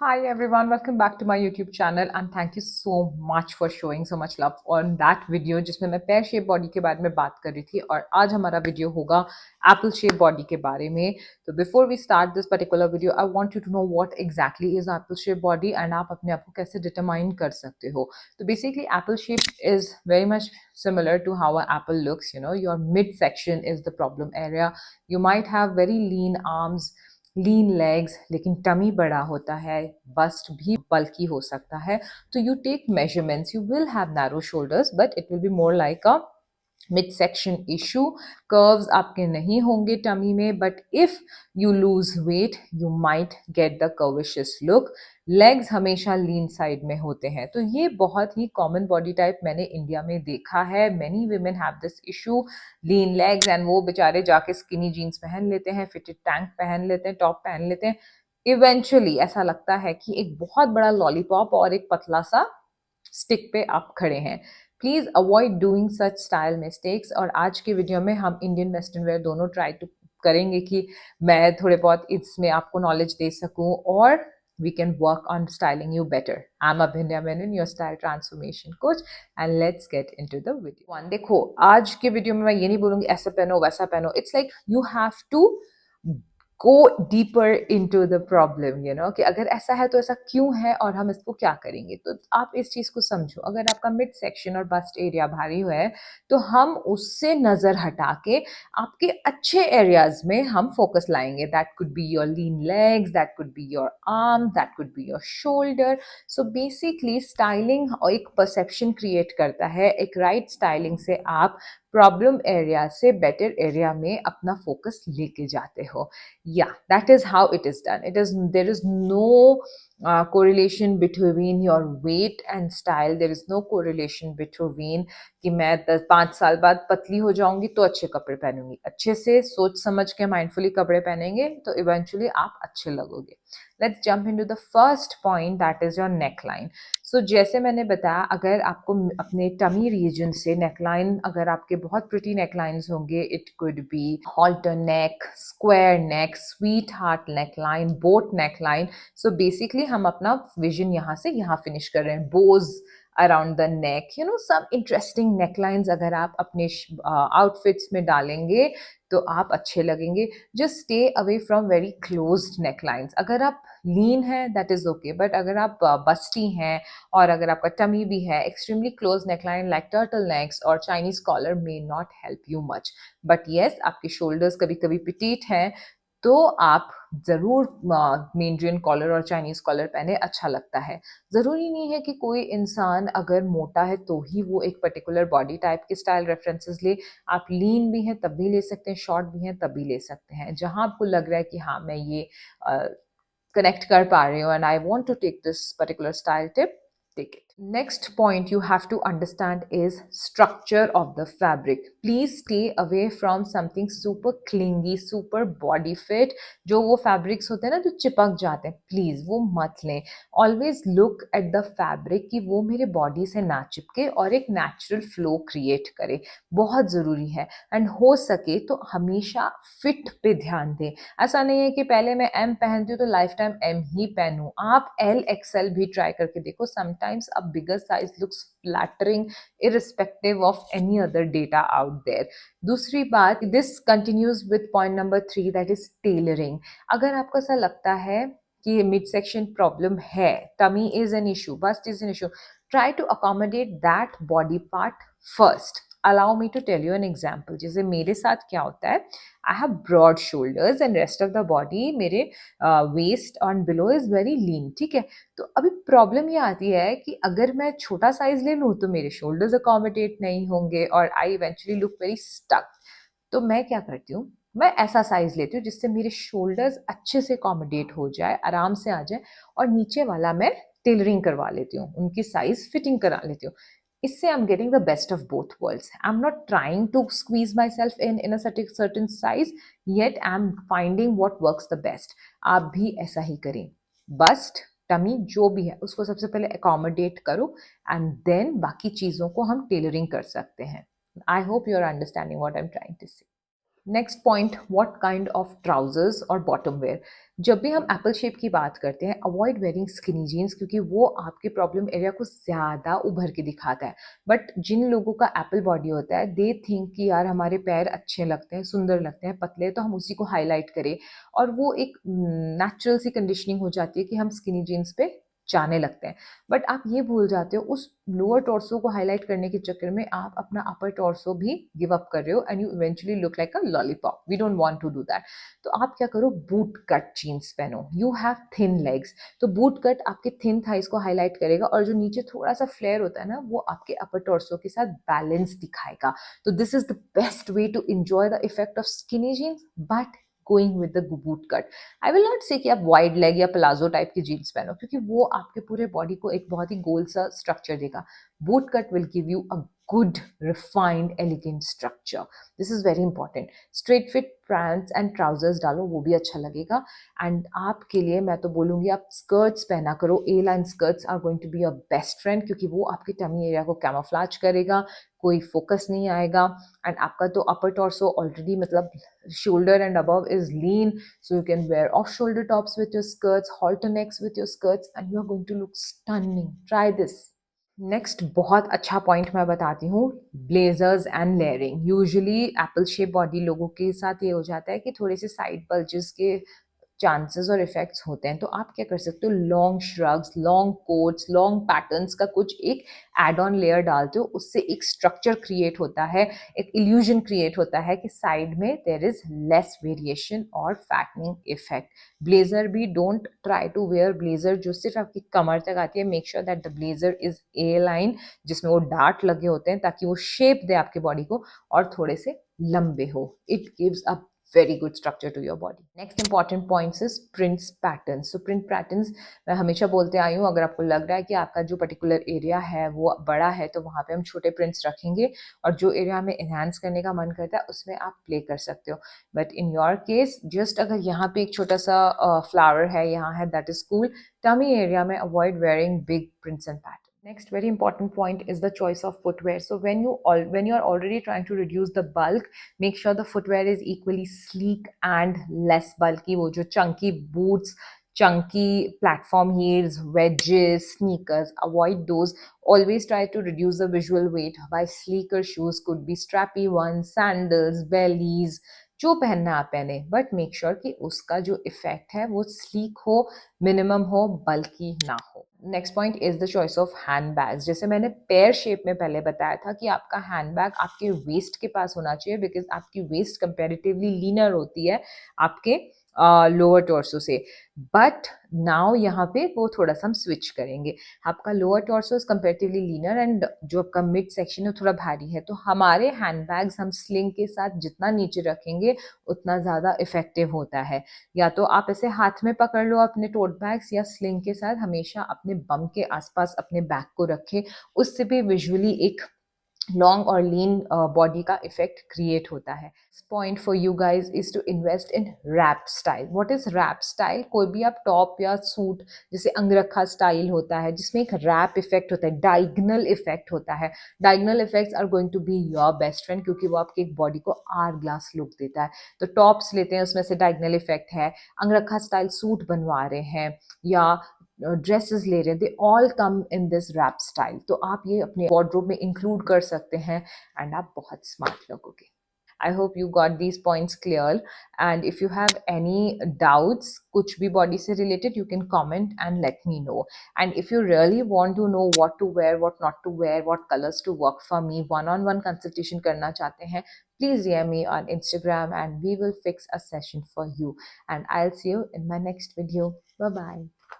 Hi everyone, welcome back to my YouTube channel and thank you so much for showing so much love on that video जिसमें मैं pear shape body के बारे में बात कर रही थी और आज हमारा वीडियो होगा एप्पल शेप बॉडी के बारे में। तो before we start this particular video I want you to know what exactly is apple shape body and आप अपने आप को कैसे डिटरमाइन कर सकते हो। तो basically Apple shape is very much similar to how an apple looks. Your midsection is the problem area. You might have very lean arms, lean legs, लेकिन टमी बड़ा होता है, बस्ट भी बल्की हो सकता है। तो you take measurements, you will have narrow shoulders but it will be more like a mid section issue. Curves आपके नहीं होंगे टमी में, but if you lose weight you might get the curvaceous look. Legs हमेशा lean side में होते हैं, तो ये बहुत ही कॉमन बॉडी टाइप मैंने इंडिया में देखा है। Many women have this issue, lean legs, and वो बेचारे जाके स्किनी जीन्स पहन लेते हैं, फिटेड टैंक पहन लेते हैं, टॉप पहन लेते हैं। इवेंचुअली ऐसा लगता है कि एक बहुत बड़ा लॉलीपॉप और एक पतला सा स्टिक पे आप खड़े हैं। Please avoid doing such style mistakes. और आज के वीडियो में हम इंडियन वेस्टर्न वेयर दोनों ट्राई टू करेंगे कि मैं थोड़े बहुत इसमें आपको नॉलेज दे सकूं और we can work on styling you better. I'm Abhinya Menon, your style transformation coach, and let's get into the video. One, देखो आज के वीडियो में मैं ये नहीं बोलूंगी ऐसा पहनो वैसा पहनो। It's like you have to go deeper into the problem, कि अगर ऐसा है तो ऐसा क्यों है और हम इसको क्या करेंगे। तो आप इस चीज को समझो, अगर आपका मिड सेक्शन और बस्ट एरिया भारी हुआ है तो हम उससे नजर हटा के आपके अच्छे एरियाज में हम फोकस लाएंगे। That could be your lean legs, that could be your arm, that could be your shoulder. So basically styling एक परसेप्शन क्रिएट करता है। एक राइट स्टाइलिंग से आप प्रॉब्लम एरिया से बेटर एरिया में अपना फोकस लेके जाते हो। Yeah, that is how it is done. There is no correlation between your weight and style. There is no correlation between कि मैं 5 साल बाद पतली हो जाऊंगी तो अच्छे कपड़े पहनूंगी। अच्छे से सोच समझ के माइंडफुली कपड़े पहनेंगे तो इवेंचुअली आप अच्छे लगोगे। Let's jump into the first point, that is your neckline. So जैसे मैंने बताया, अगर आपको अपने टमी रीजन से नेकलाइन, अगर आपके बहुत प्रिटी नेकलाइंस होंगे, it could be halter neck, square neck, sweetheart neckline, boat neckline. So basically हम अपना विजन यहाँ से यहाँ फिनिश कर रहे हैं। Bows around the neck, some interesting necklines अगर आप अपने आउटफिट्स में डालेंगे तो आप अच्छे लगेंगे। Just stay away from very closed necklines. अगर आप लीन है दैट इज ओके, बट अगर आप बस्टी हैं और अगर आपका टमी भी है, extremely close neckline like turtle necks और Chinese collar may not help you much. But yes, आपके शोल्डर्स कभी कभी पिटीट हैं तो आप जरूर मेंड्रियन कॉलर और चाइनीज कॉलर पहने, अच्छा लगता है। जरूरी नहीं है कि कोई इंसान अगर मोटा है तो ही वो एक पर्टिकुलर बॉडी टाइप के स्टाइल रेफरेंसेस ले। आप लीन भी हैं तब भी ले सकते हैं, शॉर्ट भी हैं तब भी ले सकते हैं। जहां आपको लग रहा है कि हाँ मैं ये कनेक्ट कर पा रही हूँ and I want to take this particular style tip, take it. Next point you have to understand is structure of the fabric. Please stay away from something super clingy, super body fit. जो वो fabrics होते हैं ना जो चिपक जाते हैं, please वो मत लें। Always look at the fabric कि वो मेरे body से ना चिपके और एक natural flow create करे, बहुत ज़रूरी है। एंड हो सके तो हमेशा फिट पे ध्यान दें। ऐसा नहीं है कि पहले मैं एम पहनती हूँ तो लाइफ टाइम एम ही पहनूं। आप एल एक्सएल भी ट्राई करके देखो। Sometimes a bigger size looks flattering irrespective of any other data out there. दूसरी बात, this continues with point number 3, that is tailoring. अगर आपको ऐसा लगता है कि मिड सेक्शन प्रॉब्लम है, tummy is an issue, bust is an issue, try to accommodate that body part first. Allow me to tell you an example. जैसे मेरे साथ क्या होता है, I have broad shoulders and rest of the body मेरे waist and below is very lean, ठीक है। तो अभी प्रॉब्लम ये आती है कि अगर मैं छोटा साइज ले लूँ तो मेरे shoulders accommodate नहीं होंगे और I eventually look very stuck। तो मैं क्या करती हूँ, मैं ऐसा साइज लेती हूँ जिससे मेरे शोल्डर्स अच्छे से अकोमोडेट हो जाए, आराम से आ जाए, और नीचे वाला मैं टेलरिंग करवा लेती हूँ, उनकी साइज फिटिंग करा लेती हूँ। इससे I am getting the best of both worlds. I am not trying to squeeze myself in a certain size, yet I am finding what works the best. आप भी ऐसा ही करें। बस्ट टमी जो भी है उसको सबसे पहले अकोमोडेट करो एंड देन बाकी चीज़ों को हम टेलरिंग कर सकते हैं। I hope you are understanding what I am trying to say. Next point, what kind of trousers और बॉटम वेयर। जब भी हम एप्पल शेप की बात करते हैं, अवॉइड वेयरिंग स्किनी जीन्स, क्योंकि वो आपके प्रॉब्लम एरिया को ज़्यादा उभर के दिखाता है। बट जिन लोगों का एप्पल बॉडी होता है, दे थिंक कि यार हमारे पैर अच्छे लगते हैं, सुंदर लगते हैं, पतले, तो हम उसी को हाईलाइट करें, और वो एक नेचुरल सी कंडीशनिंग हो जाती है कि हम स्किनी जीन्स पे जाने लगते हैं। बट आप ये भूल जाते हो, उस लोअर टॉर्सो को हाईलाइट करने के चक्कर में आप अपना अपर टॉर्सो भी गिव अप कर रहे हो, and you eventually look like a lollipop. We don't want to do that. तो आप क्या करो, बूट कट जीन्स पहनो। यू हैव थिन लेग्स, तो बूट कट आपके थिन थाइस को हाईलाइट करेगा, और जो नीचे थोड़ा सा फ्लेयर होता है ना, वो आपके अपर टॉर्सो के साथ बैलेंस दिखाएगा। तो this is the best way to enjoy the effect of skinny jeans, but going with the boot cut. I will not say कि आप वाइड लेग या प्लाजो टाइप की जीन्स पहनो, क्योंकि वो आपके पूरे बॉडी को एक बहुत ही गोल सा स्ट्रक्चर देगा। Boot cut will give you a good refined elegant structure. This is very important. Straight fit pants and trousers डालो, वो भी अच्छा लगेगा। एंड आपके लिए मैं तो बोलूँगी आप स्कर्ट्स पहना करो। A line skirts are going to be your best friend, क्योंकि वो आपके टमी एरिया को कैमोफ्लेज करेगा, कोई फोकस नहीं आएगा। एंड आपका तो अपर टॉर्सो ऑलरेडी मतलब shoulder and above is lean, so you can wear off shoulder tops with your skirts, halter necks with your skirts, and you are going to look stunning. Try this. Next बहुत अच्छा point मैं बताती हूँ, blazers and layering. Usually Apple shape body लोगों के साथ ये हो जाता है कि थोड़े से साइड बल्जेस के चांसेस और इफेक्ट्स होते हैं। तो आप क्या कर सकते हो, long shrugs, long quotes, long patterns का कुछ एक एड ऑन लेयर डालते हो, उससे एक स्ट्रक्चर क्रिएट होता है, एक इल्यूजन क्रिएट होता है कि साइड में देर इज लेस वेरिएशन और फैटनिंग इफेक्ट। ब्लेजर भी don't try to wear blazer जो सिर्फ आपकी कमर तक आती है। Make sure that the blazer is A line, जिसमें वो डार्ट लगे होते हैं, ताकि वो शेप दे आपकी बॉडी को, और थोड़े से लंबे हो। It gives a very good structure to your body. Next important points is prints patterns. So print patterns मैं हमेशा बोलते आई हूँ, अगर आपको लग रहा है कि आपका जो पर्टिकुलर एरिया है वो बड़ा है, तो वहाँ पे हम छोटे प्रिंट्स रखेंगे, और जो एरिया हमें एनहांस करने का मन करता है उसमें आप प्ले कर सकते हो। But in your case, just अगर यहाँ पे एक छोटा सा फ्लावर है, यहाँ है, that is cool. Tummy area में avoid wearing big prints and pattern. Next very important point is the choice of footwear. So when you are already trying to reduce the bulk, make sure the footwear is equally sleek and less bulky. वो जो chunky boots, chunky platform heels, wedges, sneakers, avoid those. Always try to reduce the visual weight by sleeker shoes, could be strappy ones, sandals, bellies, जो पहनना आप पहने, but make sure कि उसका जो effect है वो स्लीक हो, मिनिमम हो, बल्कि ना हो। Next point is the choice of hand bags. जैसे मैंने पेयर शेप में पहले बताया था कि आपका हैंड बैग आपके वेस्ट के पास होना चाहिए, बिकॉज आपकी वेस्ट कंपेरेटिवली लीनर होती है आपके लोअर टॉर्सो से। बट नाउ यहाँ पे वो थोड़ा सा हम स्विच करेंगे। आपका lower torso is comparatively linear, and जो आपका मिड सेक्शन है थोड़ा भारी है, तो हमारे हैंड बैग्स हम स्लिंग के साथ जितना नीचे रखेंगे उतना ज़्यादा इफेक्टिव होता है। या तो आप ऐसे हाथ में पकड़ लो अपने टोट बैग्स, या स्लिंग के साथ हमेशा अपने बम के आसपास अपने बैग को रखें, उससे भी विजुअली एक लॉन्ग और लीन बॉडी का इफेक्ट क्रिएट होता है। Point for you guys is to invest in wrap style. What is wrap style? कोई भी आप टॉप या सूट, जैसे अंगरखा स्टाइल होता है जिसमें एक रैप इफेक्ट होता है, डायगनल इफेक्ट होता है। Diagonal effects are going to be your best friend, क्योंकि वो आपकी एक बॉडी को आर ग्लास लुक देता है। तो टॉप्स लेते हैं, उसमें से डायगनल इफेक्ट है, अंगरखा स्टाइल सूट बनवा रहे हैं, या ड्रेसेस ले रहे हैं, they all come in this wrap style. तो आप ये अपने वार्डरोब में इंक्लूड कर सकते हैं, एंड आप बहुत स्मार्ट लगोगे। I hope you got these points clear. And if you have any doubts, kuch bhi body se related, you can comment and let me know. And if you really want to know what to wear, what not to wear, what colors to work for me, one-on-one consultation karna chahte hain, please DM me on Instagram and we will fix a session for you. And I'll see you in my next video. Bye-bye.